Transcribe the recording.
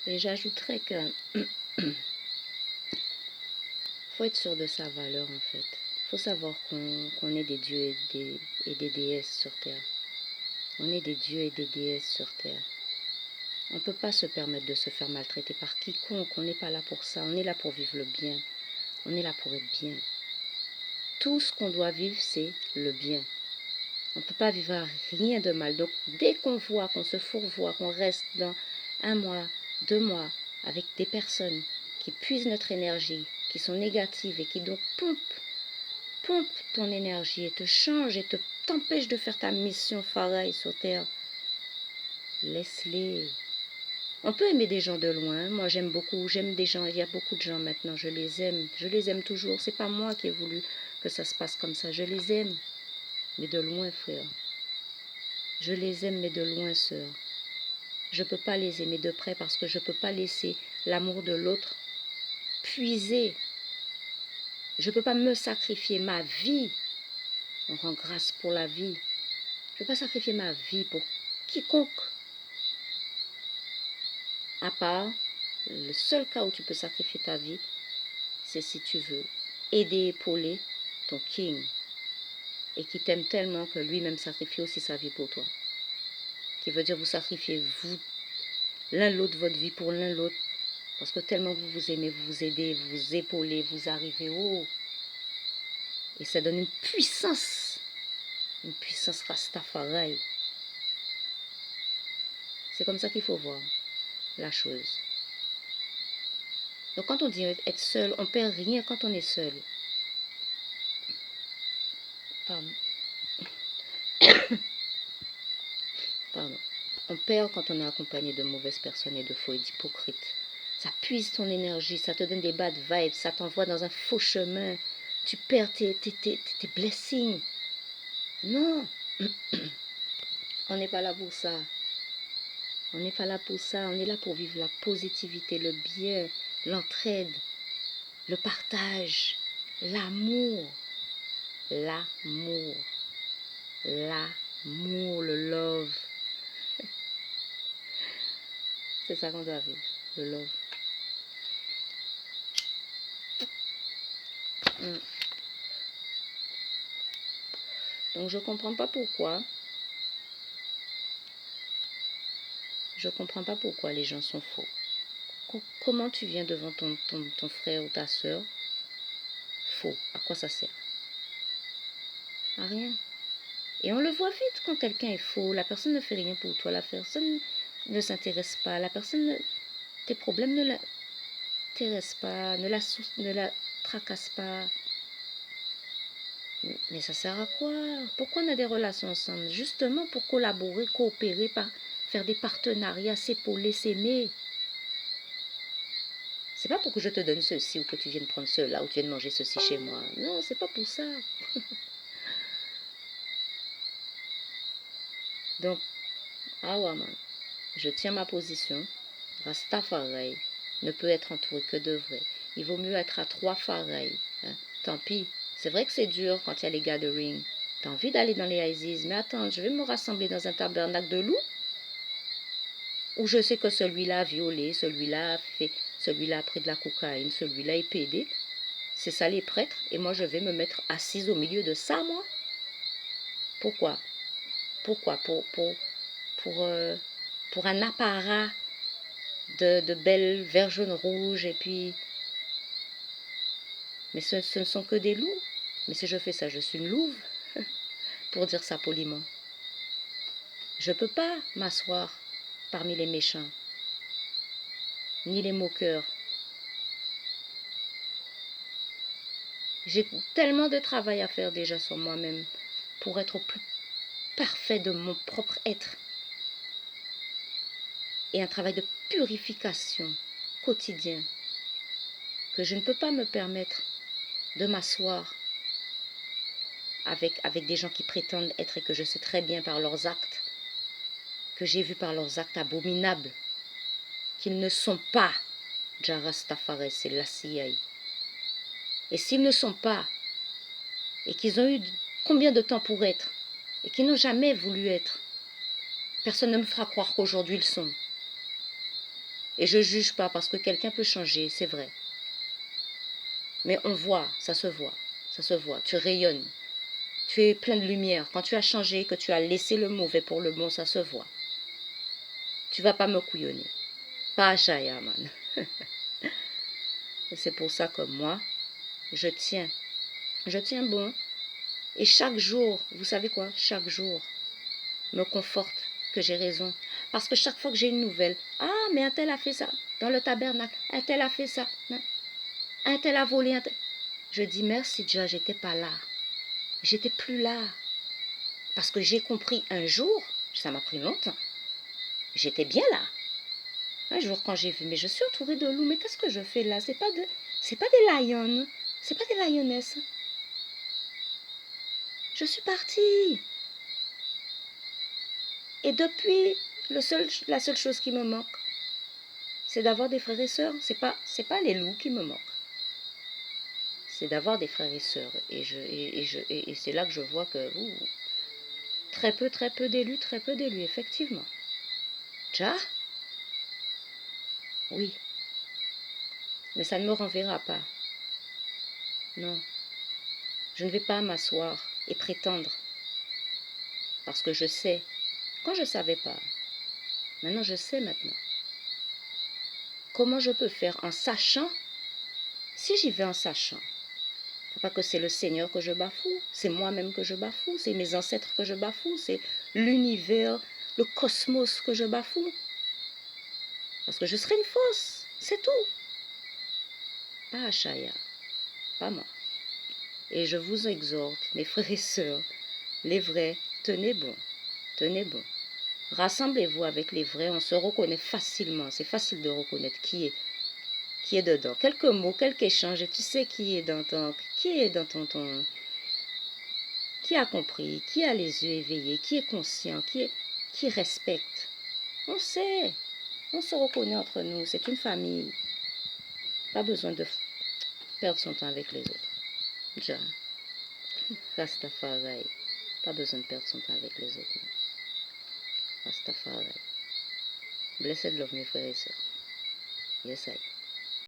Et j'ajouterais que faut être sûr de sa valeur en fait. Il faut savoir qu'on est des dieux et des déesses sur Terre. On est des dieux et des déesses sur Terre. On ne peut pas se permettre de se faire maltraiter par quiconque. On n'est pas là pour ça. On est là pour vivre le bien. On est là pour être bien. Tout ce qu'on doit vivre, c'est le bien. On ne peut pas vivre rien de mal. Donc, dès qu'on voit, qu'on se fourvoie, qu'on reste dans 1 mois, 2 mois, avec des personnes qui puisent notre énergie, qui sont négatives et qui donc pompent ton énergie et te changent et t'empêchent de faire ta mission pareille sur Terre, laisse-les. On peut aimer des gens de loin. Moi, j'aime des gens. Il y a beaucoup de gens maintenant, je les aime toujours. C'est pas moi qui ai voulu que ça se passe comme ça. Je les aime, mais de loin, frère. Je les aime, mais de loin, sœur. Je ne peux pas les aimer de près parce que je ne peux pas laisser l'amour de l'autre puiser. Je ne peux pas me sacrifier ma vie. On rend grâce pour la vie. Je ne peux pas sacrifier ma vie pour quiconque. À part, le seul cas où tu peux sacrifier ta vie, c'est si tu veux aider, épauler ton king. Et qui t'aime tellement que lui-même sacrifie aussi sa vie pour toi. Qui veut dire vous sacrifiez vous l'un l'autre votre vie pour l'un l'autre. Parce que tellement vous vous aimez, vous vous aidez, vous vous épaulez, vous arrivez haut. Et ça donne une puissance Rastafari. C'est comme ça qu'il faut voir la chose. Donc quand on dit être seul, on ne perd rien quand on est seul. Pardon. Pardon. On perd quand on est accompagné de mauvaises personnes et de faux et d'hypocrites. Ça puise ton énergie, ça te donne des bad vibes, ça t'envoie dans un faux chemin. Tu perds tes blessings. Non, on n'est pas là pour ça. On n'est pas là pour ça. On est là pour vivre la positivité, le bien, l'entraide, le partage, l'amour. L'amour. L'amour, le love. C'est ça qu'on doit vivre, le love. Donc je comprends pas pourquoi. Je comprends pas pourquoi les gens sont faux. Comment tu viens devant ton frère ou ta soeur faux? À quoi ça sert? À rien. Et on le voit vite quand quelqu'un est faux. La personne ne fait rien pour toi. La personne ne s'intéresse pas. La personne, tes problèmes ne l'intéressent pas, ne la tracassent pas. Mais ça sert à quoi? Pourquoi on a des relations ensemble? Justement pour collaborer, coopérer, faire des partenariats, s'épauler, s'aimer. C'est pas pour que je te donne ceci ou que tu viennes prendre cela ou tu viennes manger ceci chez moi. Non, c'est pas pour ça. Donc, man, je tiens ma position. Rastafari ne peut être entouré que de vrai. Il vaut mieux être à 3 Farai. Hein. Tant pis. C'est vrai que c'est dur quand il y a les gatherings. T'as envie d'aller dans les Isis, mais attends, je vais me rassembler dans un tabernacle de loups où je sais que celui-là a violé, celui-là a pris de la cocaïne, celui-là est pédé. C'est ça les prêtres, et moi je vais me mettre assise au milieu de ça, moi. Pourquoi? Pourquoi? Pour un apparat de belles verts jaunes rouges, et puis... Mais ce ne sont que des loups. Mais si je fais ça, je suis une louve, pour dire ça poliment. Je ne peux pas m'asseoir parmi les méchants, ni les moqueurs. J'ai tellement de travail à faire déjà sur moi-même pour être au plus parfait de mon propre être. Et un travail de purification quotidien que je ne peux pas me permettre de m'asseoir avec des gens qui prétendent être et que je sais très bien par leurs actes, que j'ai vu par leurs actes abominables, qu'ils ne sont pas Jah Rastafari, c'est la CIA. Et s'ils ne sont pas, et qu'ils ont eu combien de temps pour être, et qu'ils n'ont jamais voulu être, personne ne me fera croire qu'aujourd'hui ils sont. Et je ne juge pas parce que quelqu'un peut changer, c'est vrai. Mais on voit, ça se voit, ça se voit. Tu rayonnes, tu es plein de lumière. Quand tu as changé, que tu as laissé le mauvais pour le bon, ça se voit. Tu vas pas me couillonner. Pas à Chaya, man. C'est pour ça que moi, je tiens bon. Et chaque jour, vous savez quoi, chaque jour me conforte que j'ai raison. Parce que chaque fois que j'ai une nouvelle, ah, mais un tel a fait ça, dans le tabernacle, un tel a fait ça, un tel a volé, un tel. Je dis merci Dieu, j'étais pas là. J'étais plus là. Parce que j'ai compris un jour, ça m'a pris longtemps, j'étais bien là. Un jour quand j'ai vu, mais je suis entourée de loups, mais qu'est-ce que je fais là? C'est pas des lions, c'est pas des lionesses. Je suis partie. Et depuis, la seule chose qui me manque, c'est d'avoir des frères et sœurs. C'est pas les loups qui me manquent. C'est d'avoir des frères et sœurs. Et c'est là que je vois que très peu d'élus, effectivement. Tcha? Oui. Mais ça ne me renverra pas. Non. Je ne vais pas m'asseoir et prétendre. Parce que je sais. Quand je ne savais pas, maintenant je sais maintenant. Comment je peux faire en sachant? Si j'y vais en sachant, c'est pas que c'est le Seigneur que je bafoue, c'est moi-même que je bafoue, c'est mes ancêtres que je bafoue, c'est l'univers, le cosmos que je bafoue. Parce que je serai une fausse, c'est tout. Pas Achaya, pas moi. Et je vous exhorte, mes frères et sœurs, les vrais, tenez bon, tenez bon. Rassemblez-vous avec les vrais, on se reconnaît facilement, c'est facile de reconnaître qui est dedans. Quelques mots, quelques échanges, et tu sais qui est dans ton, qui a compris, qui a les yeux éveillés, qui est conscient, qui respecte. On sait, on se reconnaît entre nous, c'est une famille. Pas besoin de perdre son temps avec les autres. Ja, Rastafari. Pas besoin de perdre son temps avec les autres. Rastafari. Blessed love, mes frères et sœurs. Yes, I.